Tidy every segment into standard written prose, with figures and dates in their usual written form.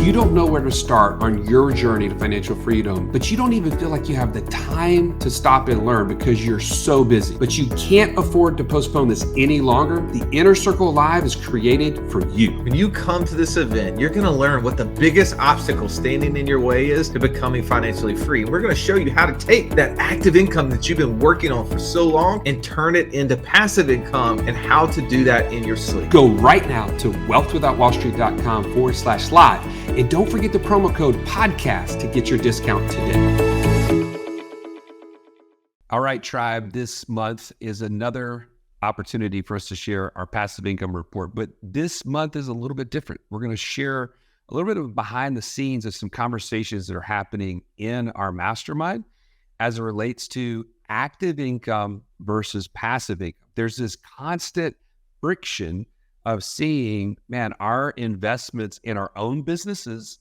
You don't know where to start on your journey to financial freedom, but you don't even feel like you have the time to stop and learn because you're so busy. But you can't afford to postpone this any longer. The Inner Circle Live is created for you. When you come to this event, you're going to learn what the biggest obstacle standing in your way is to becoming financially free. We're going to show you how to take that active income that you've been working on for so long and turn it into passive income, and how to do that in your sleep. Go right now to wealthwithoutwallstreet.com/live. And don't forget the promo code podcast to get your discount today. All right, tribe, this month is another opportunity for us to share our passive income report. But this month is a little bit different. We're going to share a little bit of behind the scenes of some conversations that are happening in our mastermind as it relates to active income versus passive income. There's this constant friction of seeing, man, our investments in our own businesses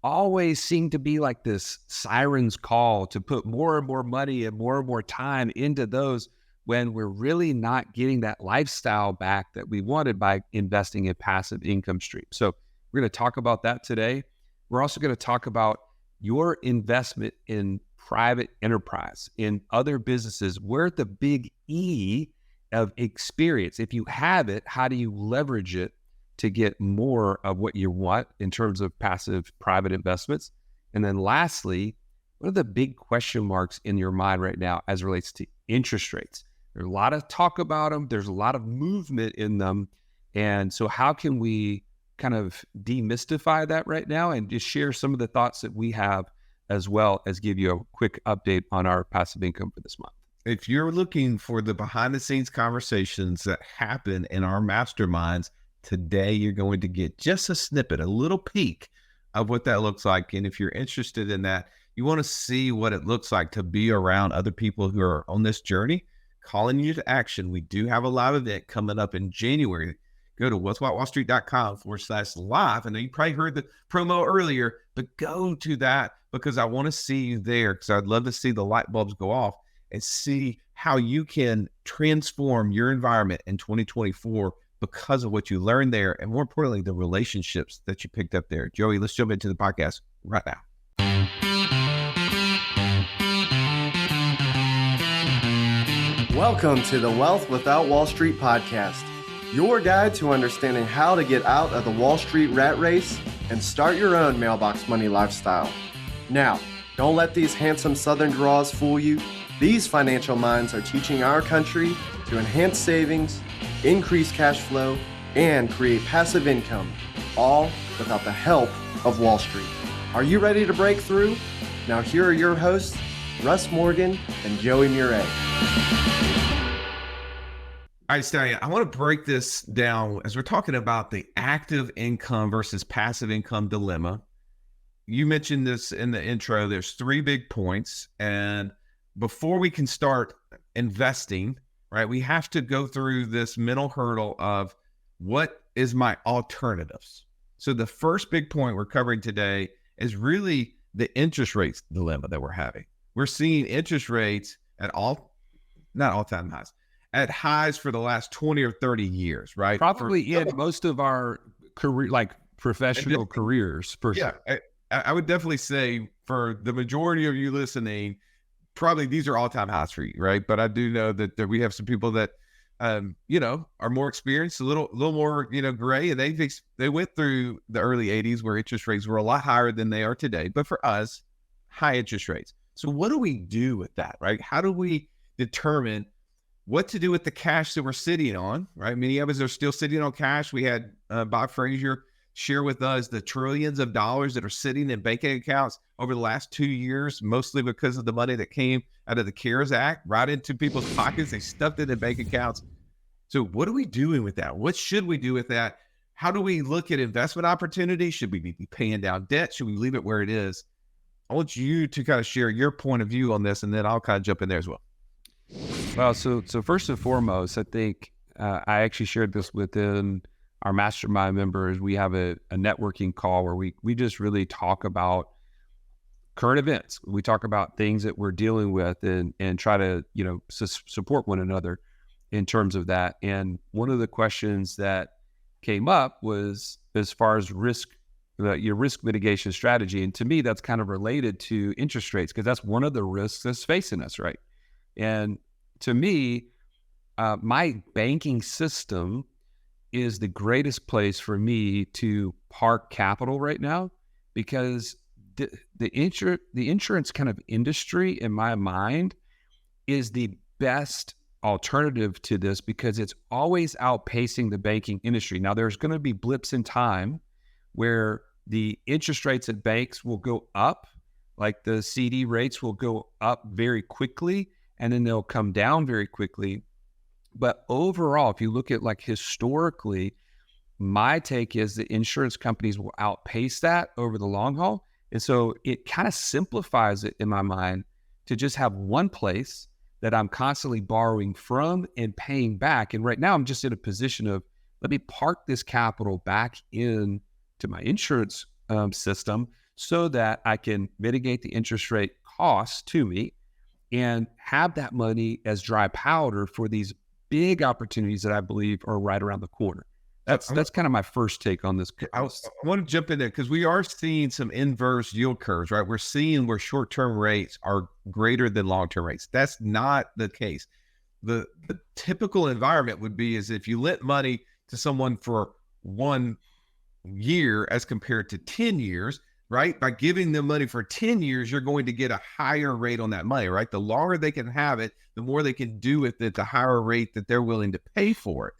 always seem to be like this siren's call to put more and more money and more time into those when we're really not getting that lifestyle back that we wanted by investing in passive income streams. So we're going to talk about that today. We're also going to talk about your investment in private enterprise, in other businesses. Where the big E of experience. If you have it, how do you leverage it to get more of what you want in terms of passive private investments? And then lastly, what are the big question marks in your mind right now as it relates to interest rates? There's a lot of talk about them. There's a lot of movement in them. And so how can we kind of demystify that right now and just share some of the thoughts that we have, as well as give you a quick update on our passive income for this month? If you're looking for the behind the scenes conversations that happen in our masterminds, today you're going to get just a snippet, a little peek of what that looks like. And if you're interested in that, you want to see what it looks like to be around other people who are on this journey, calling you to action. We do have a live event coming up in January. Go to wealthwithoutwallstreet.com/live. I know you probably heard the promo earlier, but go to that because I want to see you there, because I'd love to see the light bulbs go off and see how you can transform your environment in 2024 because of what you learned there, and more importantly, the relationships that you picked up there. Joey, let's jump into the podcast right now. Welcome to the Wealth Without Wall Street podcast, your guide to understanding how to get out of the Wall Street rat race and start your own mailbox money lifestyle. Now, don't let these handsome Southern draws fool you. These financial minds are teaching our country to enhance savings, increase cash flow, and create passive income, all without the help of Wall Street. Are you ready to break through? Now here are your hosts, Russ Morgan and Joey Murray. All right, Stallion, I want to break this down as we're talking about the active income versus passive income dilemma. You mentioned this in the intro. There's 3 big points, and before we can start investing, right, we have to go through this mental hurdle of what is my alternatives. So the first big point we're covering today is really the interest rates dilemma that we're having. We're seeing interest rates at not all-time highs, at highs for the last 20 or 30 years, right? Probably in most of our career, like professional careers, for sure. I would definitely say for the majority of you listening, probably these are all-time highs for you, right? But I do know that we have some people that, are more experienced, a little more, gray, and they went through the early 80s where interest rates were a lot higher than they are today. But for us, high interest rates. So what do we do with that, right? How do we determine what to do with the cash that we're sitting on, right? Many of us are still sitting on cash. We had Bob Frazier share with us the trillions of dollars that are sitting in banking accounts over the last 2 years, mostly because of the money that came out of the CARES Act right into people's pockets. They stuffed it in bank accounts. So what are we doing with that? What should we do with that? How do we look at investment opportunities? Should we be paying down debt? Should we leave it where it is? I want you to kind of share your point of view on this, and then I'll kind of jump in there as well. Well, so first and foremost, I think I actually shared this within our mastermind members. We have a networking call where we just really talk about current events. We talk about things that we're dealing with and try to, support one another in terms of that. And one of the questions that came up was as far as risk your risk mitigation strategy. And to me, that's kind of related to interest rates because that's one of the risks that's facing us, right? And to me, my banking system is the greatest place for me to park capital right now because the insurance kind of industry, in my mind, is the best alternative to this because it's always outpacing the banking industry. Now, there's going to be blips in time where the interest rates at banks will go up, like the CD rates will go up very quickly, and then they'll come down very quickly. But overall, if you look at like historically, my take is the insurance companies will outpace that over the long haul. And so it kind of simplifies it in my mind to just have one place that I'm constantly borrowing from and paying back. And right now I'm just in a position of, let me park this capital back in to my insurance system so that I can mitigate the interest rate costs to me and have that money as dry powder for these big opportunities that I believe are right around the corner. That's kind of my first take on this. I want to jump in there because we are seeing some inverse yield curves, right? We're seeing where short-term rates are greater than long-term rates. That's not the case. The typical environment would be is if you lent money to someone for 1 year as compared to 10 years, right? By giving them money for 10 years, you're going to get a higher rate on that money, right? The longer they can have it, the more they can do with it, the higher rate that they're willing to pay for it.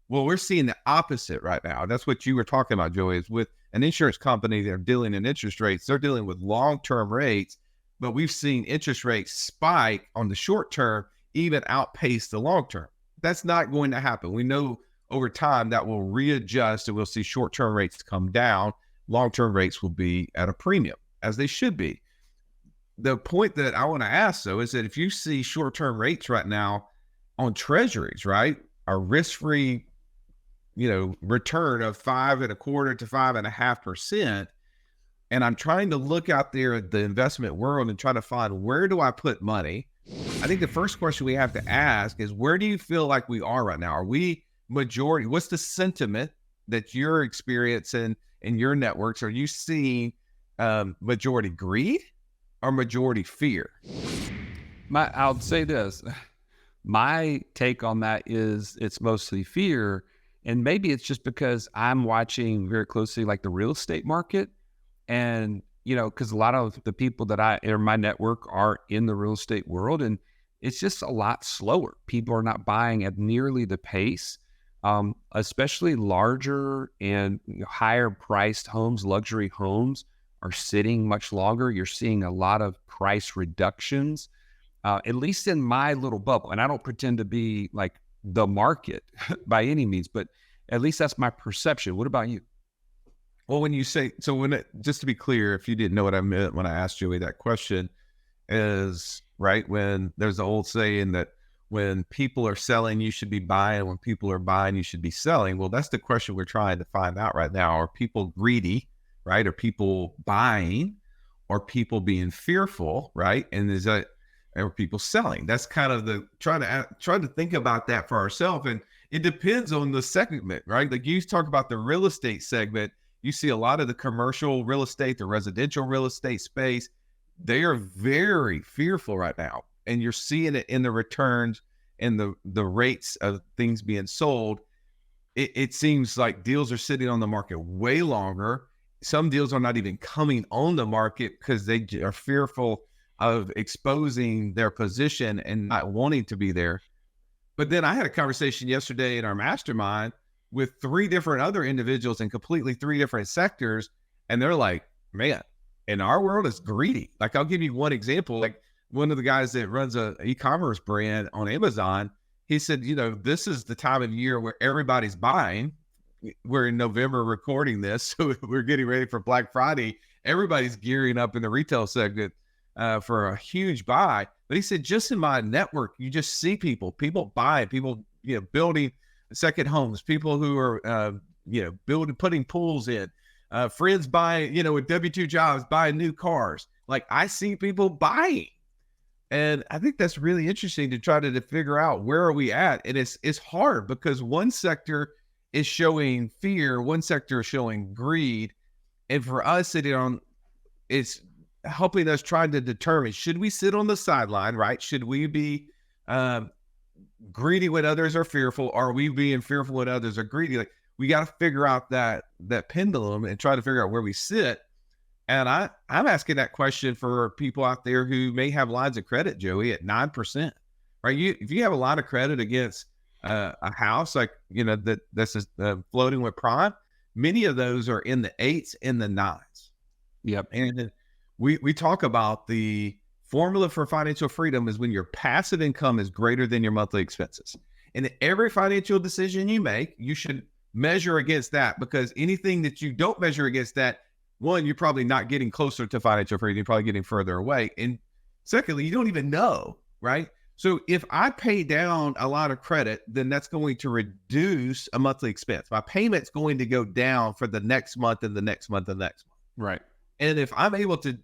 Well, we're seeing the opposite right now. That's what you were talking about, Joey, is with an insurance company, they're dealing in interest rates. They're dealing with long-term rates, but we've seen interest rates spike on the short term, even outpace the long term. That's not going to happen. We know over time that will readjust and we'll see short-term rates come down. Long-term rates will be at a premium, as they should be. The point that I want to ask, though, is that if you see short-term rates right now on treasuries, right, a risk-free return of 5.25% to 5.5%. And I'm trying to look out there at the investment world and try to find, where do I put money? I think the first question we have to ask is, where do you feel like we are right now? Are we majority? What's the sentiment that you're experiencing in your networks? Are you seeing majority greed or majority fear? I'll say this. My take on that is it's mostly fear. And maybe it's just because I'm watching very closely like the real estate market. And, because a lot of the people that in my network are in the real estate world, and it's just a lot slower. People are not buying at nearly the pace, especially larger and higher priced homes, luxury homes are sitting much longer. You're seeing a lot of price reductions, at least in my little bubble. And I don't pretend to be like the market by any means, but at least that's my perception. What about you? Well, when you say, just to be clear, if you didn't know what I meant when I asked Joey that question, is right when there's the old saying that when people are selling, you should be buying. When people are buying, you should be selling. Well, that's the question we're trying to find out right now. Are people greedy, right? Are people buying? Are people being fearful, right? And are people selling? That's kind of trying to think about that for ourselves. And it depends on the segment, right? Like you talk about the real estate segment, you see a lot of the commercial real estate, the residential real estate space, they are very fearful right now. And you're seeing it in the returns and the rates of things being sold. It seems like deals are sitting on the market way longer. Some deals are not even coming on the market because they are fearful of exposing their position and not wanting to be there. But then I had a conversation yesterday in our mastermind with 3 different other individuals in completely 3 different sectors. And they're like, man, in our world it's greedy. Like, I'll give you one example. Like, one of the guys that runs a e-commerce brand on Amazon, he said, this is the time of year where everybody's buying. We're in November recording this, so we're getting ready for Black Friday. Everybody's gearing up in the retail segment for a huge buy. But he said, just in my network, you just see people buying, people, building second homes, people who are, putting pools in, friends buying, with W-2 jobs, buying new cars. Like, I see people buying. And I think that's really interesting to try to figure out, where are we at? And it's hard because one sector is showing fear, one sector is showing greed. And for us sitting on, it's helping us trying to determine, should we sit on the sideline, right? Should we be greedy when others are fearful? Are we being fearful when others are greedy? Like, we got to figure out that pendulum and try to figure out where we sit. And I'm asking that question for people out there who may have lines of credit, Joey, at 9%, right? If you have a line of credit against a house, like, that's just, floating with prime, many of those are in the 8s and the 9s. Yep. And we talk about the formula for financial freedom is when your passive income is greater than your monthly expenses. And every financial decision you make, you should measure against that, because anything that you don't measure against that, one, you're probably not getting closer to financial freedom. You're probably getting further away. And secondly, you don't even know, right? So if I pay down a lot of credit, then that's going to reduce a monthly expense. My payment's going to go down for the next month and the next month and the next month. Right. And if I'm able to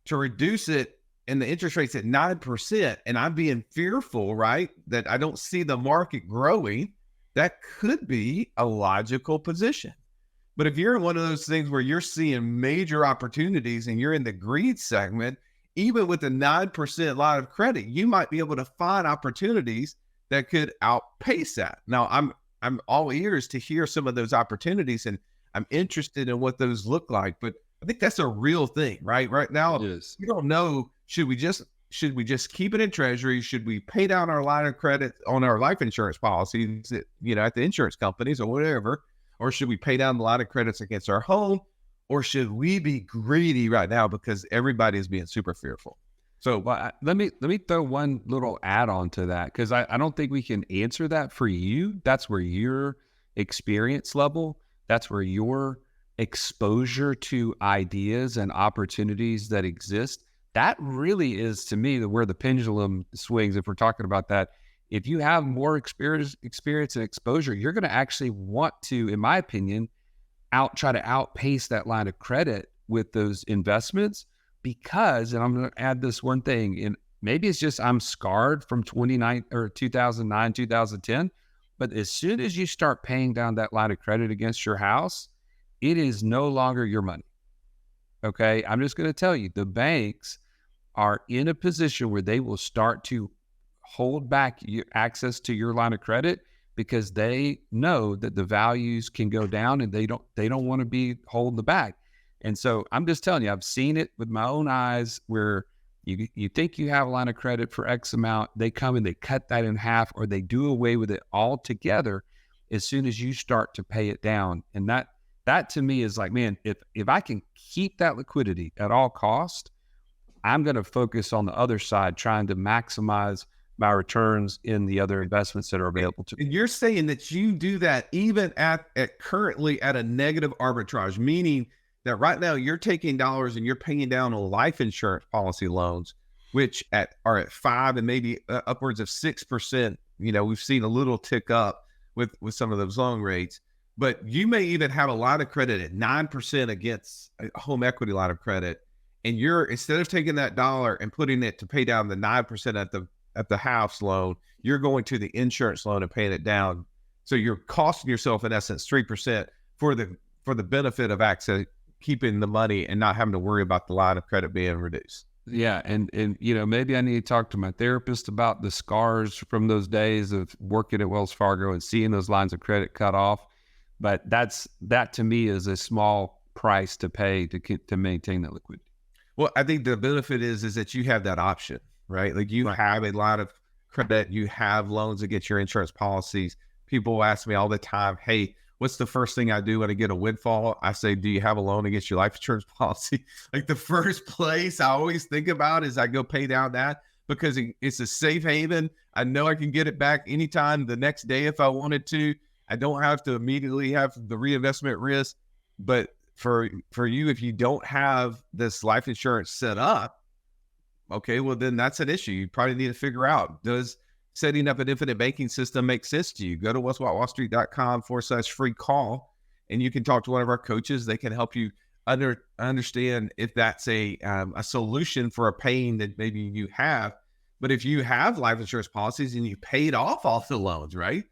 reduce it and the interest rate's at 9% and I'm being fearful, right, that I don't see the market growing, that could be a logical position. But if you're in one of those things where you're seeing major opportunities and you're in the greed segment, even with a 9% line of credit, you might be able to find opportunities that could outpace that. Now, I'm all ears to hear some of those opportunities, and I'm interested in what those look like. But I think that's a real thing, right? Right now, we don't know, should we just keep it in treasury? Should we pay down our line of credit on our life insurance policies, at the insurance companies or whatever? Or should we pay down the line of credits against our home? Or should we be greedy right now because everybody is being super fearful? So let me throw one little add-on to that, because I don't think we can answer that for you. That's where your experience level, that's where your exposure to ideas and opportunities that exist, that really is, to me, where the pendulum swings. If we're talking about that, if you have more experience and exposure, you're going to actually want to, in my opinion, try to outpace that line of credit with those investments. Because, and I'm going to add this one thing, and maybe it's just I'm scarred from 2009, 2010, but as soon as you start paying down that line of credit against your house, it is no longer your money. Okay, I'm just going to tell you, the banks are in a position where they will start to hold back your access to your line of credit, because they know that the values can go down and they don't want to be holding the bag. And so I'm just telling you, I've seen it with my own eyes where you think you have a line of credit for X amount, they come and they cut that in half, or they do away with it altogether as soon as you start to pay it down. And that to me is like, man, if I can keep that liquidity at all cost, I'm going to focus on the other side, trying to maximize my returns in the other investments that are available to me. And you're saying that you do that even at currently at a negative arbitrage, meaning that right now you're taking dollars and you're paying down on life insurance policy loans, which are at 5 and maybe upwards of 6%. We've seen a little tick up with some of those loan rates, but you may even have a line of credit at 9% against a home equity line of credit. And you're, instead of taking that dollar and putting it to pay down the 9% at the house loan, you're going to the insurance loan and paying it down. So you're costing yourself, in essence, 3% for the benefit of access, keeping the money and not having to worry about the line of credit being reduced. Yeah. And maybe I need to talk to my therapist about the scars from those days of working at Wells Fargo and seeing those lines of credit cut off. But that to me is a small price to pay to maintain that liquidity. Well, I think the benefit is that you have that option, right? Like you have a line of credit, you have loans against your insurance policies. People ask me all the time, hey, what's the first thing I do when I get a windfall? I say, do you have a loan against your life insurance policy? Like the first place I always think about is I go pay down that, because it's a safe haven. I know I can get it back anytime the next day if I wanted to. I don't have to immediately have the reinvestment risk. But for you, if you don't have this life insurance set up, okay, well then that's an issue. You probably need to figure out, does setting up an infinite banking system make sense to you? Go to what'swhatwallstreet.com/free call, and you can talk to one of our coaches. They can help you understand if that's a solution for a pain that maybe you have. But if you have life insurance policies and you paid off all the loans, right?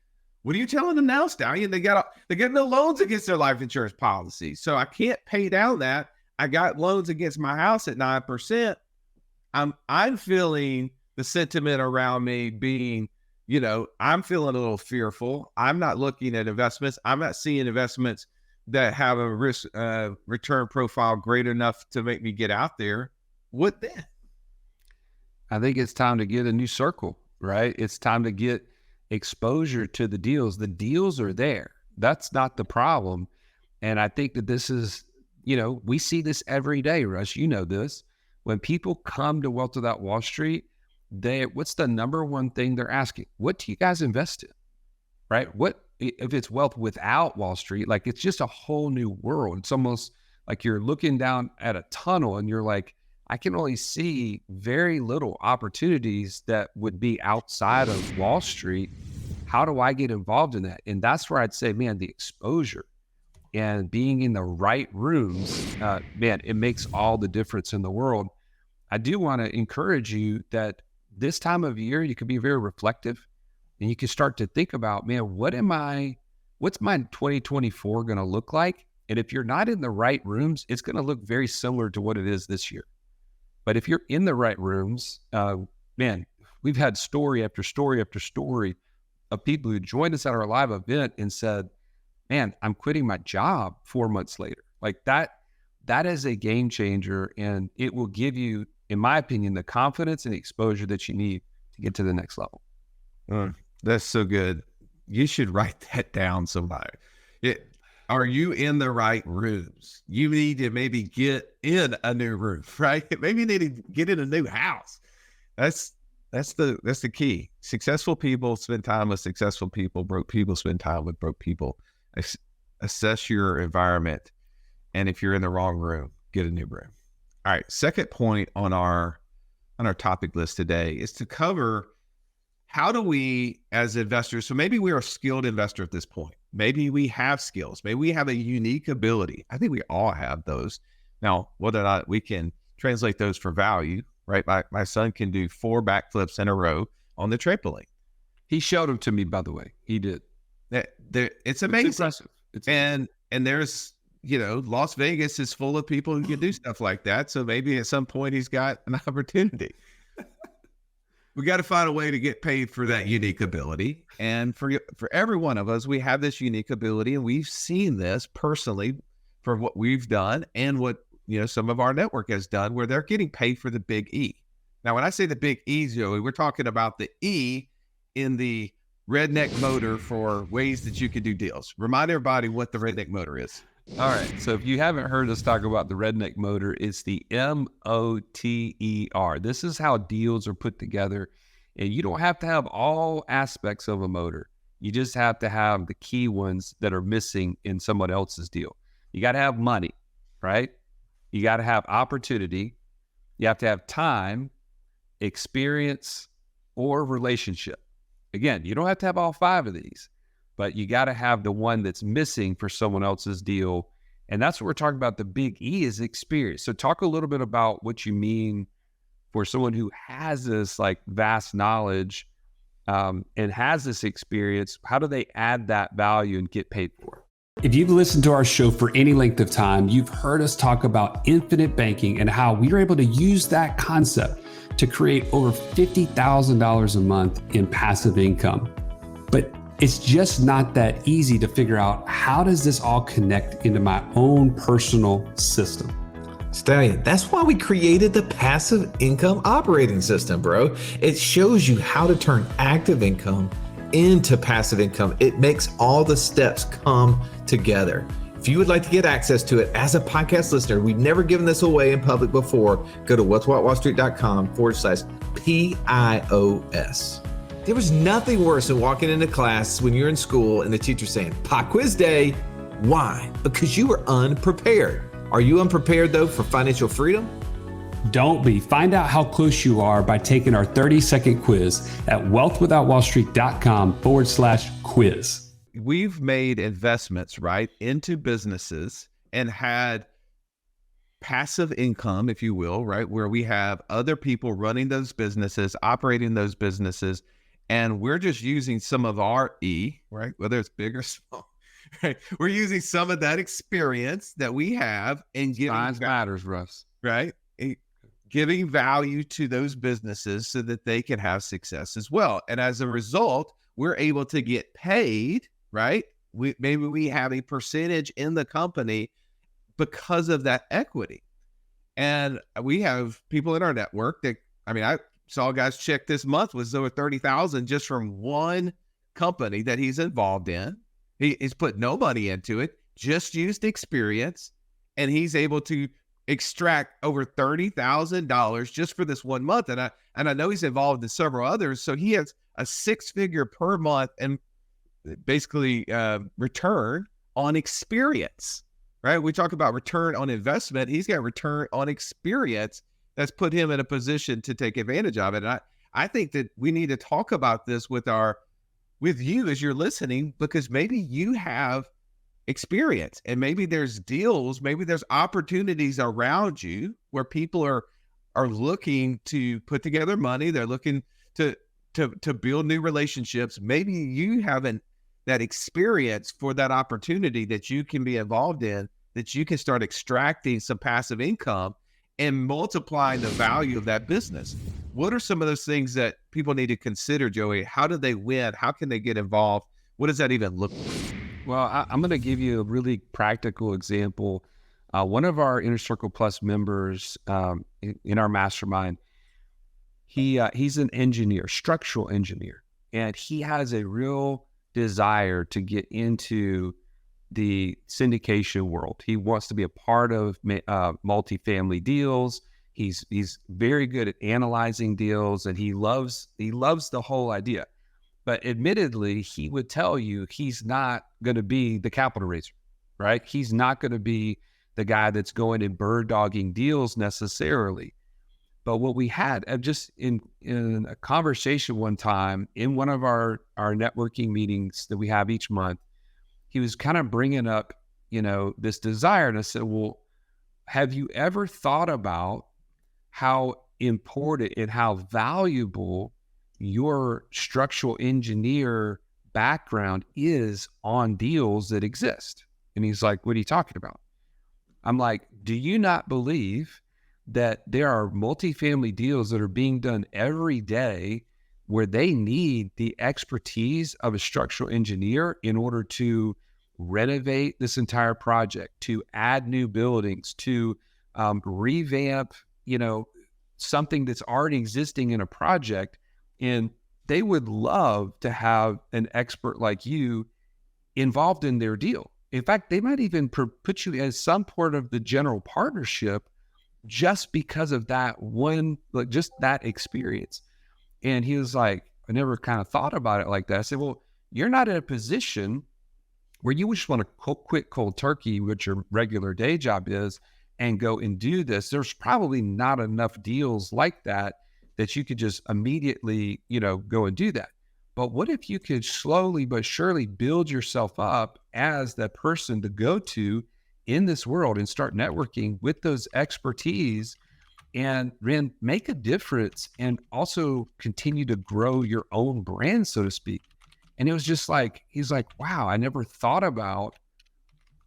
What are you telling them now, Stallion? They got no loans against their life insurance policy. So I can't pay down that. I got loans against my house at 9%. I'm feeling the sentiment around me being, I'm feeling a little fearful. I'm not looking at investments. I'm not seeing investments that have a risk return profile great enough to make me get out there. What then? I think it's time to get a new circle, right? It's time to get exposure to the deals. The deals are there. That's not the problem. And I think that this is, we see this every day, Russ. You know this. When people come to Wealth Without Wall Street, what's the number one thing they're asking? What do you guys invest in, right? What if it's wealth without Wall Street? Like, it's just a whole new world. It's almost like you're looking down at a tunnel and you're like, I can only see very little opportunities that would be outside of Wall Street. How do I get involved in that? And that's where I'd say, man, the exposure and being in the right rooms, man, it makes all the difference in the world. I do want to encourage you that this time of year, you can be very reflective and you can start to think about, man, what's my 2024 going to look like? And if you're not in the right rooms, it's going to look very similar to what it is this year. But if you're in the right rooms, man, we've had story after story after story of people who joined us at our live event and said, man, I'm quitting my job 4 months later. Like that is a game changer, and it will give you, in my opinion, the confidence and the exposure that you need to get to the next level. That's so good. You should write that down somewhere. Are you in the right rooms? You need to maybe get in a new room, right? Maybe you need to get in a new house. That's the key. Successful people spend time with successful people. Broke people spend time with broke people. Assess your environment. And if you're in the wrong room, get a new room. All right. Second point on our topic list today is to cover, how do we as investors, so maybe we're a skilled investor at this point. Maybe we have skills. Maybe we have a unique ability. I think we all have those. Now, whether or not we can translate those for value, right? My son can do 4 backflips in a row on the trampoline. He showed them to me, by the way. He did. It's amazing. It's impressive. And there's, Las Vegas is full of people who can do stuff like that. So maybe at some point he's got an opportunity. We got to find a way to get paid for that unique ability. And for every one of us, we have this unique ability, and we've seen this personally for what we've done and what, some of our network has done, where they're getting paid for the big E. Now, when I say the big E, Joey, we're talking about the E in the redneck motor for ways that you can do deals. Remind everybody what the redneck motor is. All right. So if you haven't heard us talk about the redneck motor, it's the MOTER. This is how deals are put together. And you don't have to have all aspects of a motor. You just have to have the key ones that are missing in someone else's deal. You got to have money, right? You got to have opportunity. You have to have time, experience, or relationship. Again, you don't have to have all 5 of these, but you got to have the one that's missing for someone else's deal. And that's what we're talking about. The big E is experience. So talk a little bit about what you mean for someone who has this like vast knowledge and has this experience. How do they add that value and get paid for it? If you've listened to our show for any length of time, you've heard us talk about infinite banking and how we are able to use that concept to create over $50,000 a month in passive income. But it's just not that easy to figure out, how does this all connect into my own personal system? Stallion, that's why we created the passive income operating system, bro. It shows you how to turn active income into passive income. It makes all the steps come together. If you would like to get access to it as a podcast listener, we've never given this away in public before, go to wealthwithoutwallstreet.com/PIOS. There was nothing worse than walking into class when you're in school and the teacher saying, pop quiz day. Why? Because you were unprepared. Are you unprepared though for financial freedom? Don't be. Find out how close you are by taking our 30-second quiz at wealthwithoutwallstreet.com/quiz. We've made investments, right, into businesses and had passive income, if you will, right, where we have other people running those businesses, operating those businesses, And we're just using some of our right? Whether it's big or small, right? We're using some of that experience that we have and giving Size matters, Russ. right? Giving value to those businesses so that they can have success as well. And as a result, we're able to get paid, right? Maybe we have a percentage in the company because of that equity. And we have people in our network that, I mean, I saw guys check this month was over 30,000 just from one company that he's involved in. He's put no money into it, just used experience, and he's able to extract over $30,000 just for this 1 month. And I know he's involved in several others. So he has a 6-figure per month and basically return on experience, right? We talk about return on investment. He's got return on experience that's put him in a position to take advantage of it. And I think that we need to talk about this with you as you're listening, because maybe you have experience and maybe there's deals, maybe there's opportunities around you where people are looking to put together money. They're looking to build new relationships. Maybe you haven't that experience for that opportunity that you can be involved in, that you can start extracting some passive income and multiplying the value of that business. What are some of those things that people need to consider, Joey? How do they win? How can they get involved? What does that even look like? Well, I'm going to give you a really practical example. One of our Inner Circle Plus members in our mastermind, he's an engineer, structural engineer, and he has a real desire to get into the syndication world. He wants to be a part of multifamily deals. He's very good at analyzing deals, and he loves the whole idea. But admittedly, he would tell you he's not going to be the capital raiser, right? He's not going to be the guy that's going and bird dogging deals necessarily. But what we had just in a conversation one time in one of our networking meetings that we have each month, he was kind of bringing up, this desire. And I said, well, have you ever thought about how important and how valuable your structural engineer background is on deals that exist? And he's like, what are you talking about? I'm like, do you not believe that there are multifamily deals that are being done every day where they need the expertise of a structural engineer in order to renovate this entire project, to add new buildings, to revamp, something that's already existing in a project? And they would love to have an expert like you involved in their deal. In fact, they might even put you as some part of the general partnership just because of that one, like just that experience. And he was like, I never kind of thought about it like that. I said, well, you're not in a position where you just want to quit cold turkey, which your regular day job is, and go and do this. There's probably not enough deals like that you could just immediately, go and do that. But what if you could slowly but surely build yourself up as that person to go to in this world and start networking with those expertise and then make a difference and also continue to grow your own brand, so to speak? And it was just like, he's like, wow, I never thought about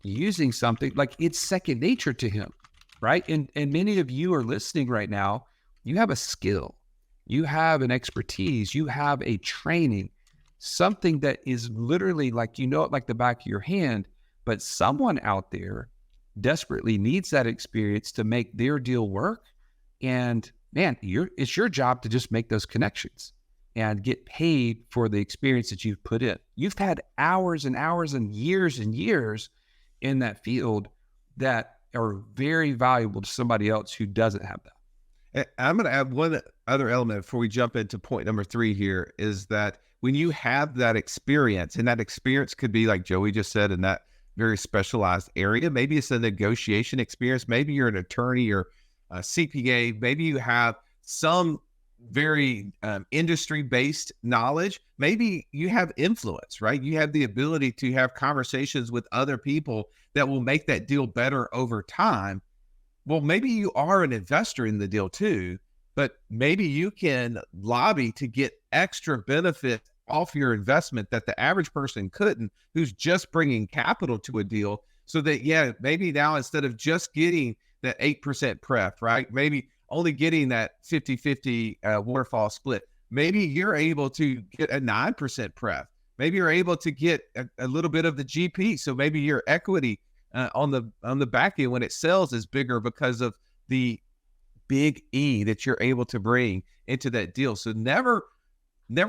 using something like it's second nature to him, right? And many of you are listening right now, you have a skill. You have an expertise, you have a training, something that is literally like, it like the back of your hand, but someone out there desperately needs that experience to make their deal work. And man, it's your job to just make those connections and get paid for the experience that you've put in. You've had hours and hours and years in that field that are very valuable to somebody else who doesn't have that. I'm going to add one other element before we jump into point number 3 here, is that when you have that experience, and that experience could be like Joey just said, in that very specialized area, maybe it's a negotiation experience, maybe you're an attorney or a CPA, maybe you have some very industry-based knowledge, maybe you have influence, right? You have the ability to have conversations with other people that will make that deal better over time. Well, maybe you are an investor in the deal too, but maybe you can lobby to get extra benefit off your investment that the average person couldn't, who's just bringing capital to a deal. So that, yeah, maybe now instead of just getting that 8% pref, right? Maybe only getting that 50-50 waterfall split. Maybe you're able to get a 9% pref. Maybe you're able to get a little bit of the GP. So maybe your equity on the back end when it sells is bigger because of the big E that you're able to bring into that deal. So never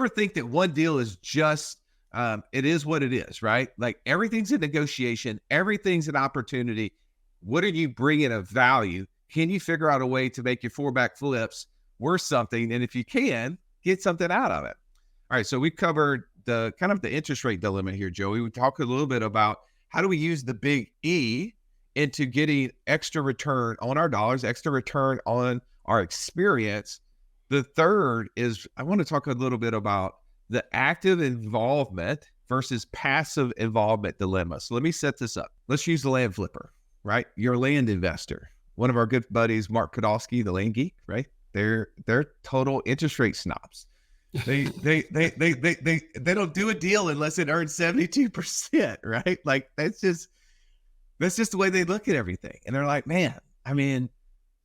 think that one deal is just, it is what it is, right? Like everything's a negotiation. Everything's an opportunity. What are you bringing of value? Can you figure out a way to make your 4-back flips worth something? And if you can, get something out of it. All right. So we covered the kind of the interest rate dilemma here, Joey. We talked a little bit about how do we use the big E into getting extra return on our dollars, extra return on our experience. The third is I want to talk a little bit about the active involvement versus passive involvement dilemma. So let me set this up. Let's use the land flipper, right? You're a land investor. One of our good buddies, Mark Podolsky, the land geek, right? They're total interest rate snobs. They don't do a deal unless it earns 72%, right? Like that's just the way they look at everything. And they're like, man, I mean,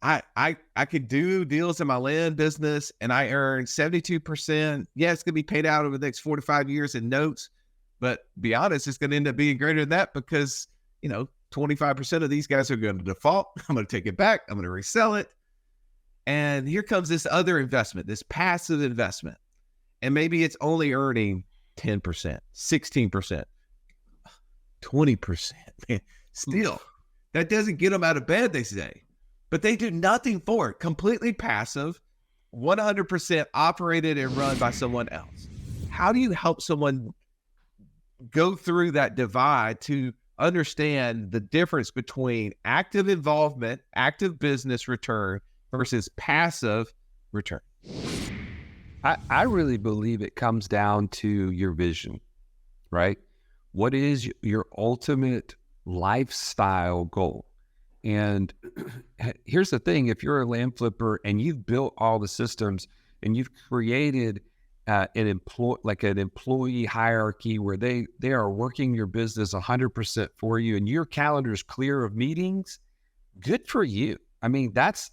I could do deals in my land business and I earn 72%. Yeah, it's going to be paid out over the next 4 to 5 years in notes. But be honest, it's going to end up being greater than that because, 25% of these guys are going to default. I'm going to take it back. I'm going to resell it. And here comes this other investment, this passive investment. And maybe it's only earning 10%, 16%, 20%. Man, still, that doesn't get them out of bed, they say. But they do nothing for it. Completely passive, 100% operated and run by someone else. How do you help someone go through that divide to understand the difference between active involvement, active business return versus passive return? I really believe it comes down to your vision, right? What is your ultimate lifestyle goal? And here's the thing, if you're a land flipper and you've built all the systems and you've created an employee hierarchy where they are working your business 100% for you and your calendar is clear of meetings, good for you. I mean, that's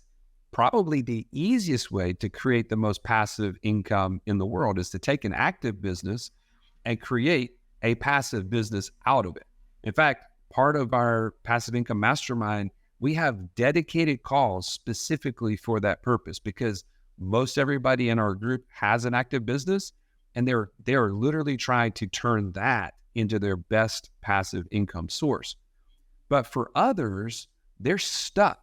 probably the easiest way to create the most passive income in the world is to take an active business and create a passive business out of it. In fact, part of our passive income mastermind, we have dedicated calls specifically for that purpose because most everybody in our group has an active business and they're literally trying to turn that into their best passive income source. But for others, they're stuck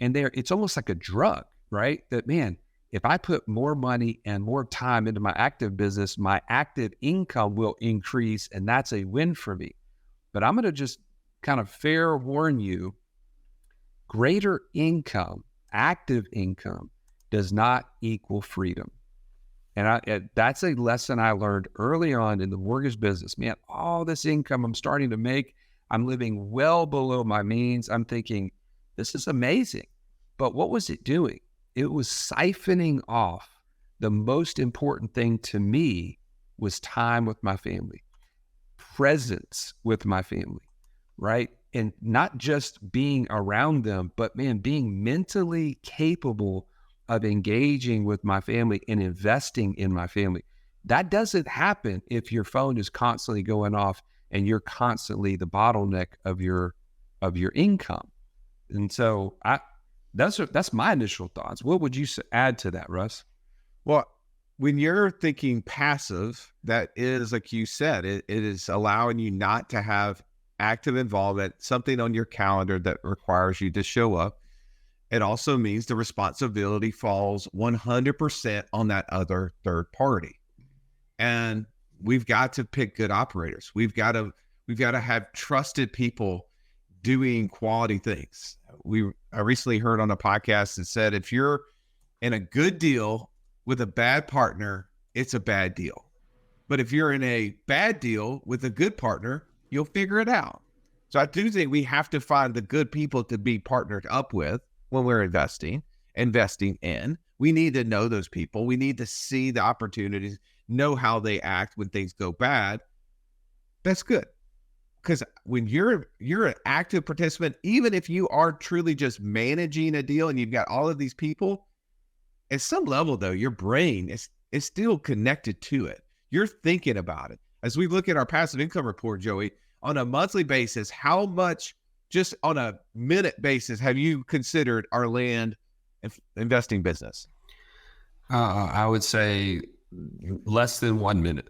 and it's almost like a drug, right? That, man, if I put more money and more time into my active business, my active income will increase and that's a win for me. But I'm going to just kind of fair warn you, greater income, active income does not equal freedom. And that's a lesson I learned early on in the mortgage business. Man, all this income I'm starting to make, I'm living well below my means. I'm thinking, this is amazing. But what was it doing? It was siphoning off the most important thing to me was time with my family, presence with my family, right? And not just being around them, but man, being mentally capable of engaging with my family and investing in my family. That doesn't happen if your phone is constantly going off and you're constantly the bottleneck of your income. And so that's my initial thoughts. What would you add to that, Russ? Well, when you're thinking passive, that is, like you said, it is allowing you not to have active involvement, something on your calendar that requires you to show up. It also means the responsibility falls 100% on that other third party. And we've got to pick good operators. We've got to have trusted people doing quality things. I recently heard on a podcast that said, if you're in a good deal with a bad partner, it's a bad deal. But if you're in a bad deal with a good partner, you'll figure it out. So I do think we have to find the good people to be partnered up with when we're investing. investing in. We need to know those people. We need to see the opportunities, know how they act when things go bad. That's good. Because when you're an active participant, even if you are truly just managing a deal and you've got all of these people, at some level though, your brain is still connected to it. You're thinking about it. As we look at our passive income report, Joey, on a monthly basis, how much, just on a minute basis, have you considered our land investing business? I would say less than 1 minute.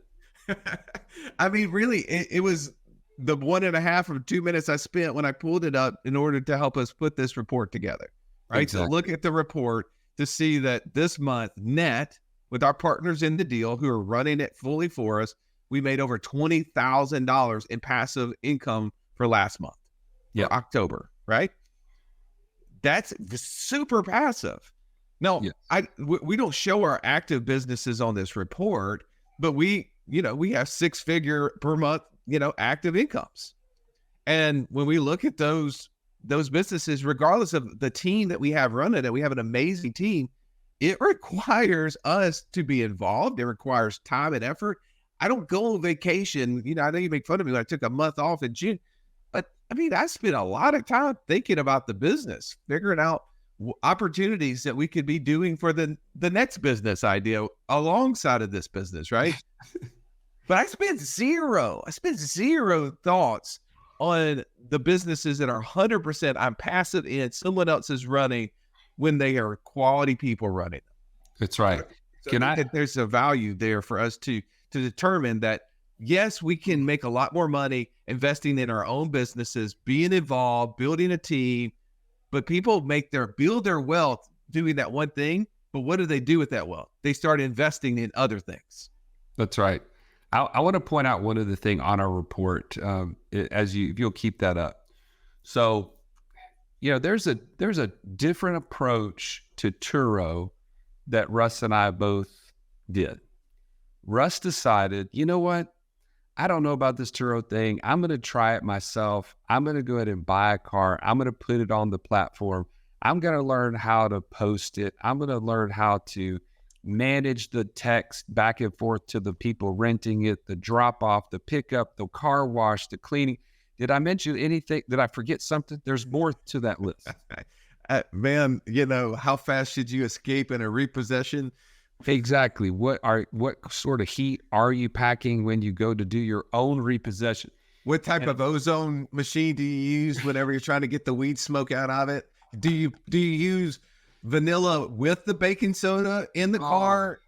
I mean, really, it was the 1.5 or 2 minutes I spent when I pulled it up in order to help us put this report together, right? Exactly. So look at the report to see that this month net with our partners in the deal who are running it fully for us, we made over $20,000 in passive income for last month, for October, right? That's super passive. No, yes. We don't show our active businesses on this report, but we have 6-figure per month, active incomes. And when we look at those businesses, regardless of the team that we have running it, we have an amazing team. It requires us to be involved. It requires time and effort. I don't go on vacation. I know you make fun of me when I took a month off in June, but I mean, I spent a lot of time thinking about the business, figuring out opportunities that we could be doing for the next business idea alongside of this business, right? But I spent zero thoughts on the businesses that are 100% I'm passive in, someone else is running when they are quality people running them. That's right. So there's a value there for us to determine that, yes, we can make a lot more money investing in our own businesses, being involved, building a team, but people build their wealth doing that one thing. But what do they do with that wealth? They start investing in other things. That's right. I want to point out one other thing on our report, if you'll keep that up. So, there's a different approach to Turo that Russ and I both did. Russ decided, you know what? I don't know about this Turo thing. I'm going to try it myself. I'm going to go ahead and buy a car. I'm going to put it on the platform. I'm going to learn how to post it. I'm going to learn how to manage the text back and forth to the people renting it, the drop off, the pickup, the car wash, the cleaning. Did I mention anything? Did I forget something? There's more to that list. Man, how fast should you escape in a repossession? Exactly. What sort of heat are you packing when you go to do your own repossession? What type of ozone machine do you use whenever you're trying to get the weed smoke out of it? Do you use vanilla with the baking soda in the car?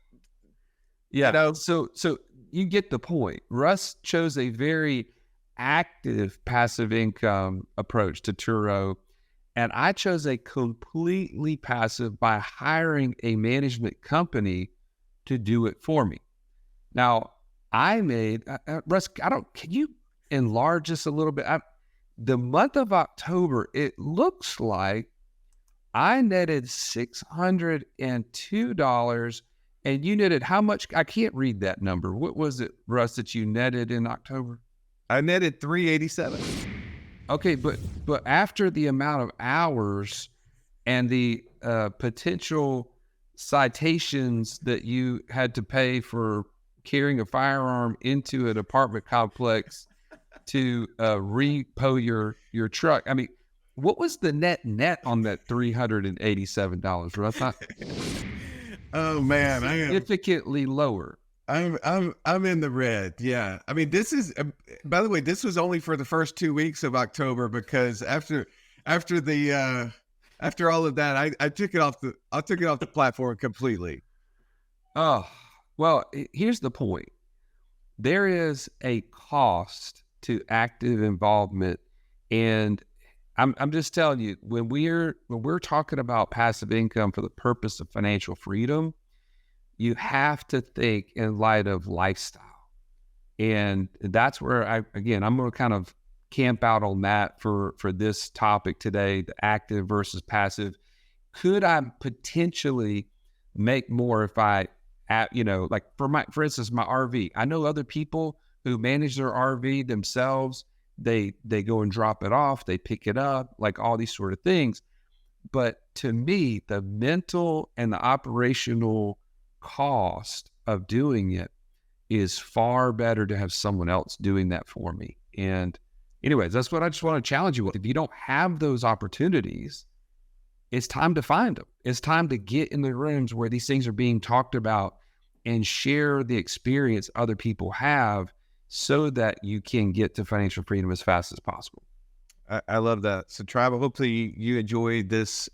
Yeah. So you get the point. Russ chose a very active passive income approach to Turo, and I chose a completely passive by hiring a management company to do it for me. Now, I made Russ. Can you enlarge this a little bit? The month of October, it looks like I netted $602, and you netted how much? I can't read that number. What was it, Russ, that you netted in October? I netted $387. Okay, but after the amount of hours and the potential citations that you had to pay for carrying a firearm into an apartment complex to repo your truck, I mean, what was the net on that $387, Russ? Oh man, I am significantly lower. I'm in the red. Yeah. I mean, this is, by the way, this was only for the first 2 weeks of October, because after all of that, I took it off the platform completely. Oh, well, here's the point. There is a cost to active involvement, and I'm just telling you, when we're talking about passive income for the purpose of financial freedom, you have to think in light of lifestyle. And that's where I'm going to kind of camp out on that for this topic today, the active versus passive. Could I potentially make more if I, like for instance, my RV? I know other people who manage their RV themselves. They go and drop it off, they pick it up, like all these sort of things. But to me, the mental and the operational cost of doing it is far better to have someone else doing that for me. And anyways, that's what I just want to challenge you with. If you don't have those opportunities, it's time to find them. It's time to get in the rooms where these things are being talked about and share the experience other people have so that you can get to financial freedom as fast as possible. I love that. So, Tribe, hopefully you enjoyed this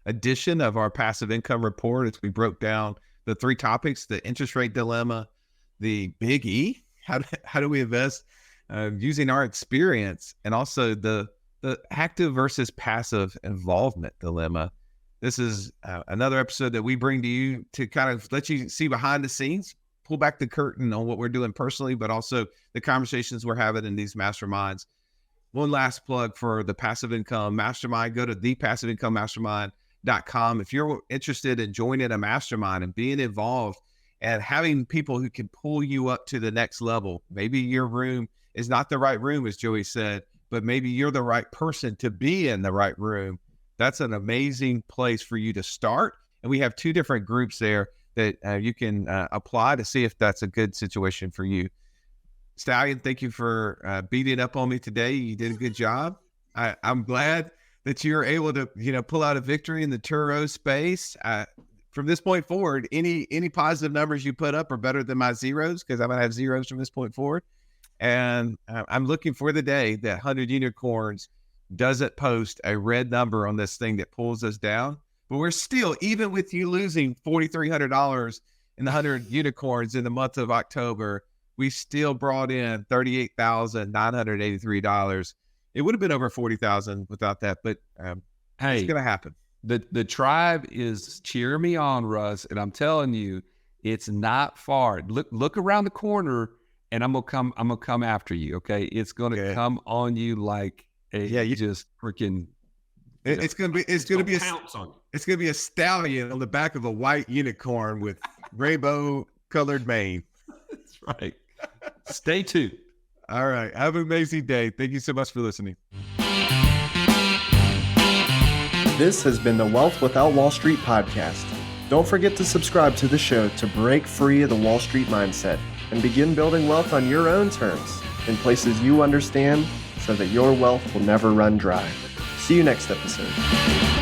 edition of our passive income report as we broke down the 3 topics: the interest rate dilemma, the big E, how do we invest using our experience, and also the active versus passive involvement dilemma. This is another episode that we bring to you to kind of let you see behind the scenes, pull back the curtain on what we're doing personally, but also the conversations we're having in these masterminds. One last plug for the Passive Income Mastermind. Go to thepassiveincomemastermind.com. If you're interested in joining a mastermind and being involved and having people who can pull you up to the next level, maybe your room is not the right room, as Joey said, but maybe you're the right person to be in the right room. That's an amazing place for you to start. And we have 2 different groups there that you can apply to see if that's a good situation for you. Stallion, thank you for beating up on me today. You did a good job. I'm glad that you're able to, pull out a victory in the Turo space. From this point forward, any positive numbers you put up are better than my zeros, because I'm going to have zeros from this point forward. And I'm looking for the day that 100 Unicorns doesn't post a red number on this thing that pulls us down. But we're still, even with you losing $4,300 in the 100 Unicorns in the month of October, we still brought in $38,983. It would have been over $40,000 without that, but hey, it's going to happen. The tribe is cheering me on, Russ, and I'm telling you, it's not far. Look around the corner, and I'm gonna come after you. Okay, it's gonna come on you like you just freaking. It's gonna be a stallion on the back of a white unicorn with rainbow colored mane. That's right. Stay tuned. All right. Have an amazing day. Thank you so much for listening. This has been the Wealth Without Wall Street podcast. Don't forget to subscribe to the show to break free of the Wall Street mindset and begin building wealth on your own terms in places you understand so that your wealth will never run dry. See you next episode.